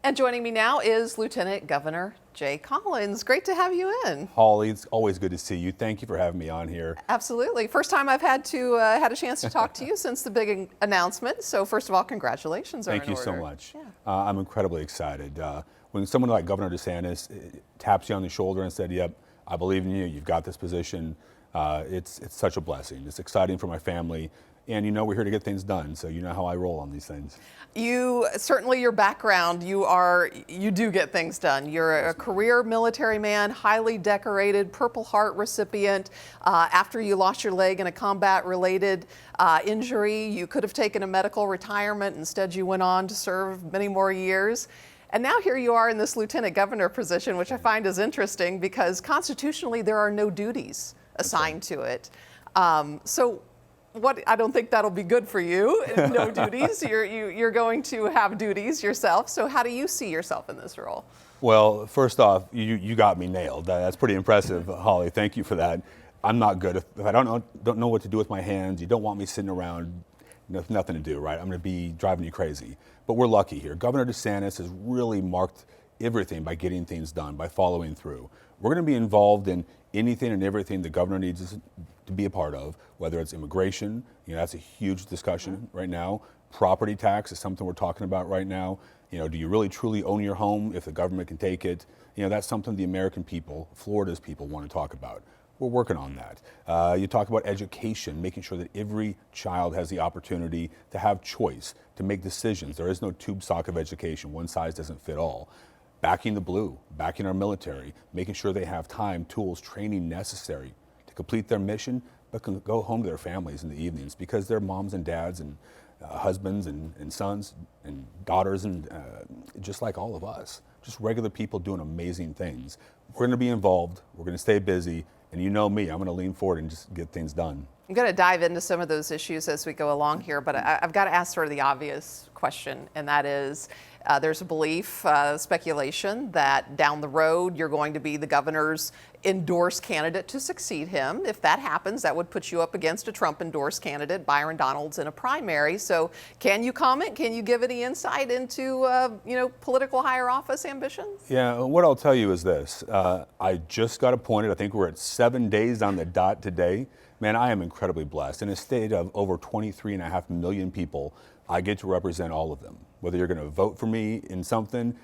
And joining me now is Lieutenant Governor Jay Collins. Great to have you in. Holly, it's always good to see you. Thank you for having me on here. Absolutely. First time I've had a chance to talk to you since the big announcement. So first of all, congratulations. Thank you so much. Yeah. I'm incredibly excited. When someone like Governor DeSantis taps you on the shoulder and said, "Yep, I believe in you. You've got this position," it's such a blessing. It's exciting for my family. And you know we're here to get things done, so you know how I roll on these things. You certainly, your background, you do get things done. You're a career military man, highly decorated, Purple Heart recipient. After you lost your leg in a combat-related injury, you could have taken a medical retirement. Instead, you went on to serve many more years. And now here you are in this lieutenant governor position, which I find is interesting because constitutionally there are no duties assigned to it. I don't think that'll be good for you. No duties. You're going to have duties yourself. So how do you see yourself in this role? Well, first off, you got me nailed. That's pretty impressive, Holly. Thank you for that. I'm not good. If I don't know what to do with my hands, you don't want me sitting around, nothing to do, right? I'm going to be driving you crazy. But we're lucky here. Governor DeSantis has really marked everything by getting things done, by following through. We're going to be involved in anything and everything the governor needs us to be a part of, whether it's immigration, that's a huge discussion right now. Property tax is something we're talking about right now. Do you really truly own your home if the government can take it? That's something the American people, Florida's people, want to talk about. We're working on that. You talk about education, making sure that every child has the opportunity to have choice, to make decisions. There is no tube sock of education. One size doesn't fit all. Backing the blue, backing our military, making sure they have time, tools, training necessary to complete their mission, but can go home to their families in the evenings because they're moms and dads and husbands and sons and daughters and just like all of us, just regular people doing amazing things. We're going to be involved. We're going to stay busy. And you know me, I'm going to lean forward and just get things done. I'm going to dive into some of those issues as we go along here, but I've got to ask sort of the obvious question, and that is there's a belief, speculation, that down the road you're going to be the governor's endorsed candidate to succeed him. If that happens, that would put you up against a Trump-endorsed candidate, Byron Donalds, in a primary. So can you comment? Can you give any insight into, political higher office ambitions? Yeah, what I'll tell you is this. I just got appointed. I think we're at 7 days on the dot today. Man, I am incredibly blessed. In a state of over 23.5 million people, I get to represent all of them. Whether you're going to vote for me in something,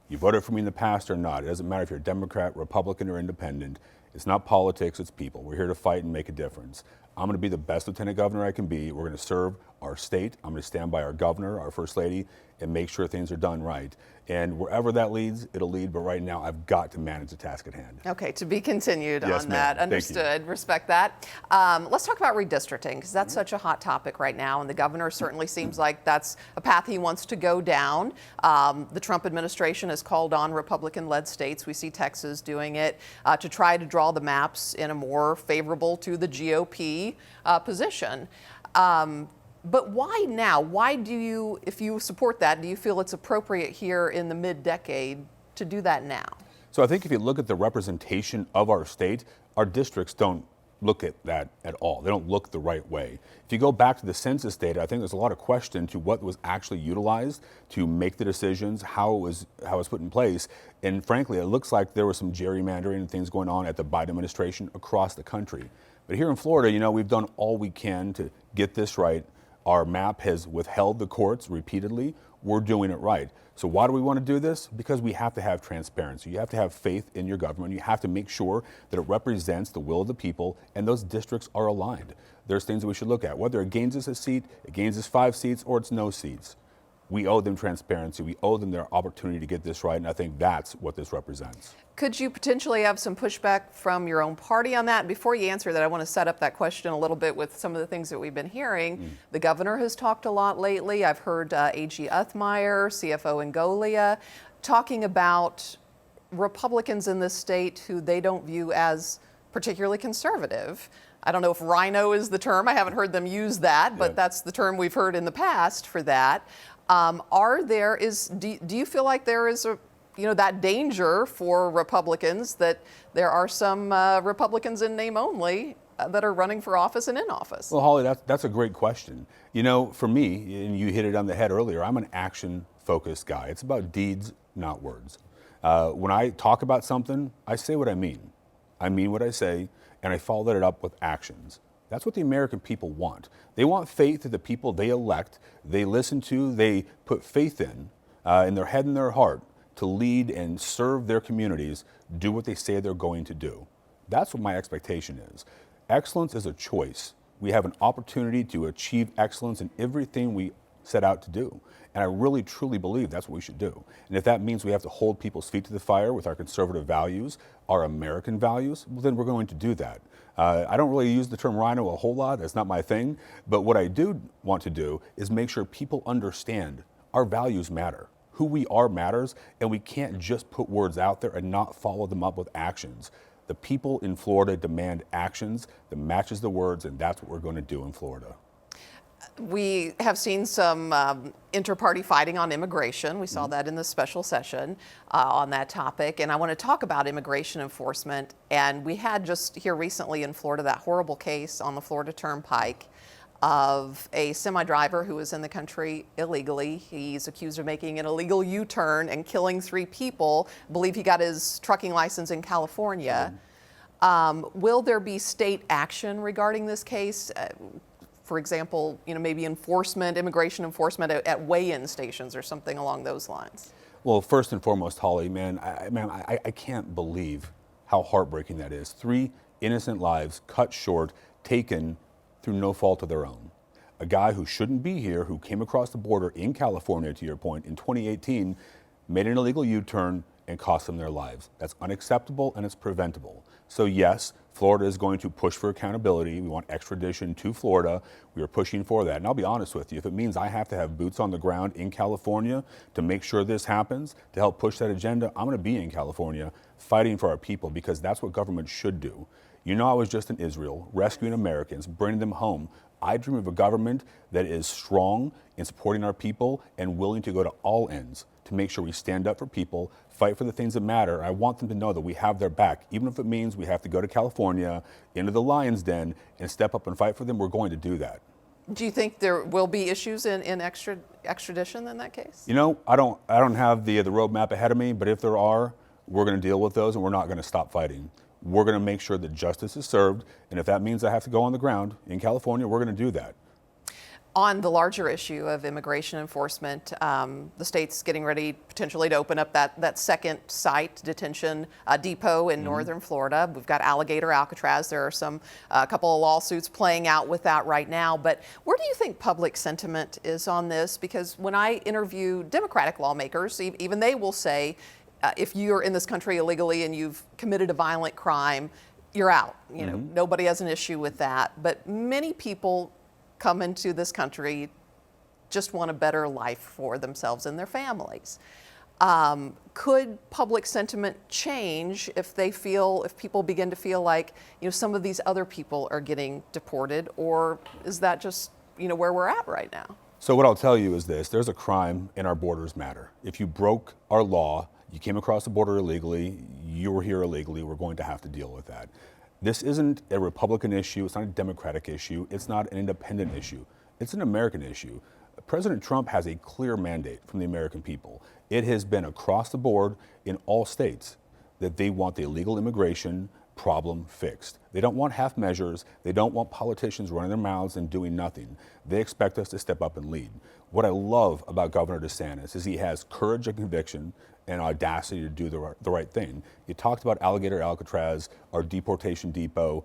you voted for me in the past or not. It doesn't matter if you're Democrat, Republican, or independent. It's not politics, it's people. We're here to fight and make a difference. I'm going to be the best lieutenant governor I can be. We're going to serve our state. I'm going to stand by our governor, our first lady, and make sure things are done right. And wherever that leads, it'll lead. But right now, I've got to manage the task at hand. Okay, to be continued yes, on that. Understood. Respect that. Let's talk about redistricting, because that's such a hot topic right now. And the governor certainly seems like that's a path he wants to go down. The Trump administration has called on Republican-led states. We see Texas doing it to try to draw the maps in a more favorable to the GOP position. But why now? Why do you, if you support that, do you feel it's appropriate here in the mid-decade to do that now? So I think if you look at the representation of our state, our districts don't look at that at all. They don't look the right way. If you go back to the census data, I think there's a lot of question to what was actually utilized to make the decisions, how it was put in place. And frankly, it looks like there was some gerrymandering and things going on at the Biden administration across the country. But here in Florida, we've done all we can to get this right. Our map has withheld the courts repeatedly. We're doing it right. So why do we want to do this? Because we have to have transparency. You have to have faith in your government. You have to make sure that it represents the will of the people and those districts are aligned. There's things that we should look at, whether it gains us a seat, it gains us 5 seats, or it's no seats. We owe them transparency. We owe them their opportunity to get this right, and I think that's what this represents. Could you potentially have some pushback from your own party on that? Before you answer that, I want to set up that question a little bit with some of the things that we've been hearing. The governor has talked a lot lately. I've heard AG Uthmeier, CFO Ngolia, talking about Republicans in this state who they don't view as particularly conservative. I don't know if rhino is the term. I haven't heard them use that, but that's the term we've heard in the past for that. Do you feel like there is that danger for Republicans, that there are some Republicans in name only that are running for office and in office? Well, Holly, that's a great question. For me, and you hit it on the head earlier, I'm an action focused guy. It's about deeds, not words. When I talk about something, I say what I mean. I mean what I say, and I follow it up with actions. That's what the American people want. They want faith that the people they elect, they listen to, they put faith in their head and their heart to lead and serve their communities, do what they say they're going to do. That's what my expectation is. Excellence is a choice. We have an opportunity to achieve excellence in everything we set out to do. And I really, truly believe that's what we should do. And if that means we have to hold people's feet to the fire with our conservative values, our American values, well, then we're going to do that. I don't really use the term rhino a whole lot. That's not my thing. But what I do want to do is make sure people understand our values matter. Who we are matters, and we can't just put words out there and not follow them up with actions. The people in Florida demand actions that matches the words, and that's what we're going to do in Florida. We have seen some inter-party fighting on immigration. We saw that in the special session on that topic. And I want to talk about immigration enforcement. And we had just here recently in Florida that horrible case on the Florida turnpike of a semi-driver who was in the country illegally. He's accused of making an illegal U-turn and killing 3 people. I believe he got his trucking license in California. Will there be state action regarding this case? For example, maybe enforcement, immigration enforcement at weigh-in stations or something along those lines? Well, first and foremost, Holly, I can't believe how heartbreaking that is. 3 innocent lives cut short, taken through no fault of their own. A guy who shouldn't be here, who came across the border in California, to your point, in 2018, made an illegal U-turn and cost them their lives. That's unacceptable and it's preventable. So yes, Florida is going to push for accountability. We want extradition to Florida. We are pushing for that. And I'll be honest with you, if it means I have to have boots on the ground in California to make sure this happens, to help push that agenda, I'm going to be in California fighting for our people, because that's what government should do. I was just in Israel, rescuing Americans, bringing them home. I dream of a government that is strong in supporting our people and willing to go to all ends to make sure we stand up for people, fight for the things that matter. I want them to know that we have their back. Even if it means we have to go to California, into the lion's den, and step up and fight for them, we're going to do that. Do you think there will be issues in extradition in that case? I don't have the roadmap ahead of me, but if there are, we're going to deal with those, and we're not going to stop fighting. We're going to make sure that justice is served, and if that means I have to go on the ground in California, we're going to do that. On the larger issue of immigration enforcement, the state's getting ready potentially to open up that second site detention depot in northern Florida. We've got Alligator, Alcatraz. There are a couple of lawsuits playing out with that right now. But where do you think public sentiment is on this? Because when I interview Democratic lawmakers, even they will say, if you're in this country illegally and you've committed a violent crime, you're out. Nobody has an issue with that. But many people come into this country just want a better life for themselves and their families. Could public sentiment change if people begin to feel like some of these other people are getting deported, or is that just where we're at right now? So what I'll tell you is this: there's a crime and our borders matter. If you broke our law, you came across the border illegally, you were here illegally, we're going to have to deal with that. This isn't a Republican issue, it's not a Democratic issue, it's not an independent issue, it's an American issue. President Trump has a clear mandate from the American people. It has been across the board in all states that they want the illegal immigration problem fixed. They don't want half measures, they don't want politicians running their mouths and doing nothing. They expect us to step up and lead. What I love about Governor DeSantis is he has courage and conviction and audacity to do the right thing. You talked about Alligator, Alcatraz, our deportation depot.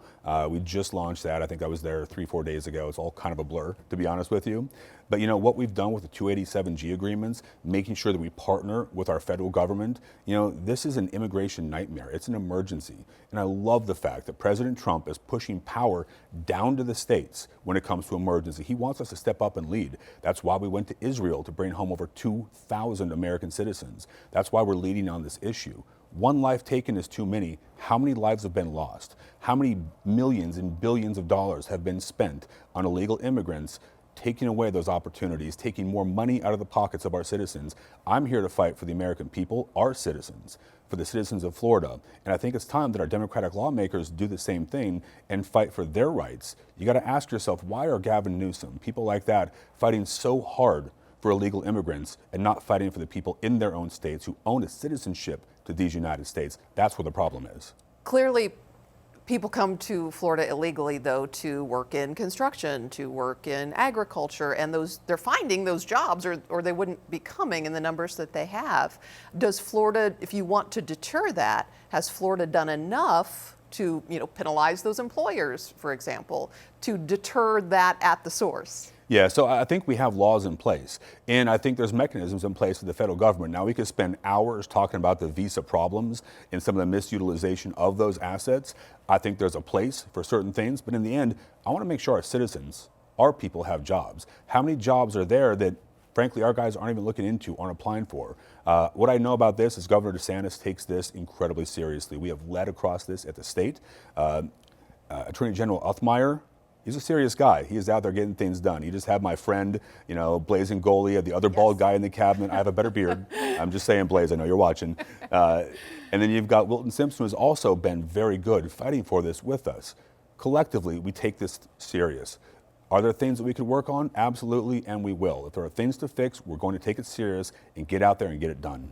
We just launched that. I think I was there 3-4 days ago. It's all kind of a blur, to be honest with you. But what we've done with the 287G agreements, making sure that we partner with our federal government, this is an immigration nightmare. It's an emergency. And I love the fact that President Trump is pushing power down to the states when it comes to emergency. He wants us to step up and lead. That's why we went to Israel to bring home over 2,000 American citizens. That's why we're leading on this issue. One life taken is too many. How many lives have been lost? How many millions and billions of dollars have been spent on illegal immigrants, taking away those opportunities, taking more money out of the pockets of our citizens? I'm here to fight for the American people, our citizens, for the citizens of Florida. And I think it's time that our Democratic lawmakers do the same thing and fight for their rights. You got to ask yourself, why are Gavin Newsom, people like that, fighting so hard for illegal immigrants and not fighting for the people in their own states who own a citizenship to these United States. That's where the problem is. Clearly, people come to Florida illegally, though, to work in construction, to work in agriculture, and they're finding those jobs, or they wouldn't be coming in the numbers that they have. Does Florida, if you want to deter that, has Florida done enough to, penalize those employers, for example, to deter that at the source? Yeah, so I think we have laws in place, and I think there's mechanisms in place with the federal government. Now, we could spend hours talking about the visa problems and some of the misutilization of those assets. I think there's a place for certain things, but in the end, I want to make sure our citizens, our people, have jobs. How many jobs are there that, frankly, our guys aren't even looking into, aren't applying for? What I know about this is Governor DeSantis takes this incredibly seriously. We have led across this at the state. Attorney General Uthmeier, he's a serious guy. He is out there getting things done. He just had my friend, Blaze Golia, the other bald guy in the cabinet. I have a better beard. I'm just saying, Blaze, I know you're watching. And then you've got Wilton Simpson, who's also been very good fighting for this with us. Collectively, we take this serious. Are there things that we could work on? Absolutely, and we will. If there are things to fix, we're going to take it serious and get out there and get it done.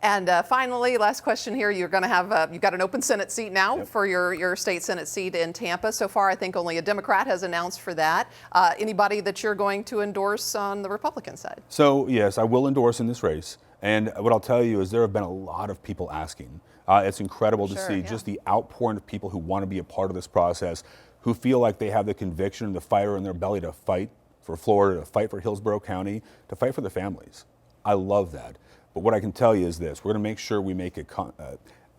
And finally, last question here. You're going to have, you've got an open Senate seat now for your state Senate seat in Tampa. So far, I think only a Democrat has announced for that. Anybody that you're going to endorse on the Republican side? So, yes, I will endorse in this race. And what I'll tell you is there have been a lot of people asking. It's incredible to see just the outpouring of people who want to be a part of this process, who feel like they have the conviction and the fire in their belly to fight for Florida, to fight for Hillsborough County, to fight for the families. I love that. But what I can tell you is this: we're going to make sure we make a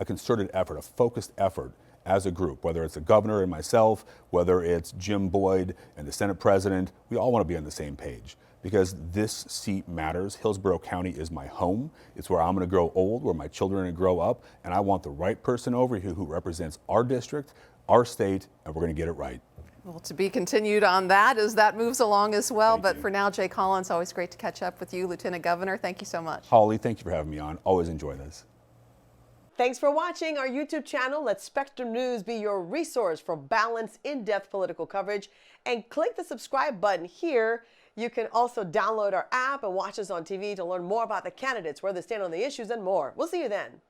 concerted effort, a focused effort as a group, whether it's the governor and myself, whether it's Jim Boyd and the Senate president. We all want to be on the same page because this seat matters. Hillsborough County is my home. It's where I'm going to grow old, where my children are going to grow up, and I want the right person over here who represents our district, our state, and we're going to get it right. Well, to be continued on that as that moves along as well. Thank but you. for now, Jay Collins, always great to catch up with you, Lieutenant Governor. Thank you so much. Holly, thank you for having me on. Always enjoy this. Thanks for watching our YouTube channel. Let Spectrum News be your resource for balanced, in-depth political coverage. And click the subscribe button here. You can also download our app and watch us on TV to learn more about the candidates, where they stand on the issues, and more. We'll see you then.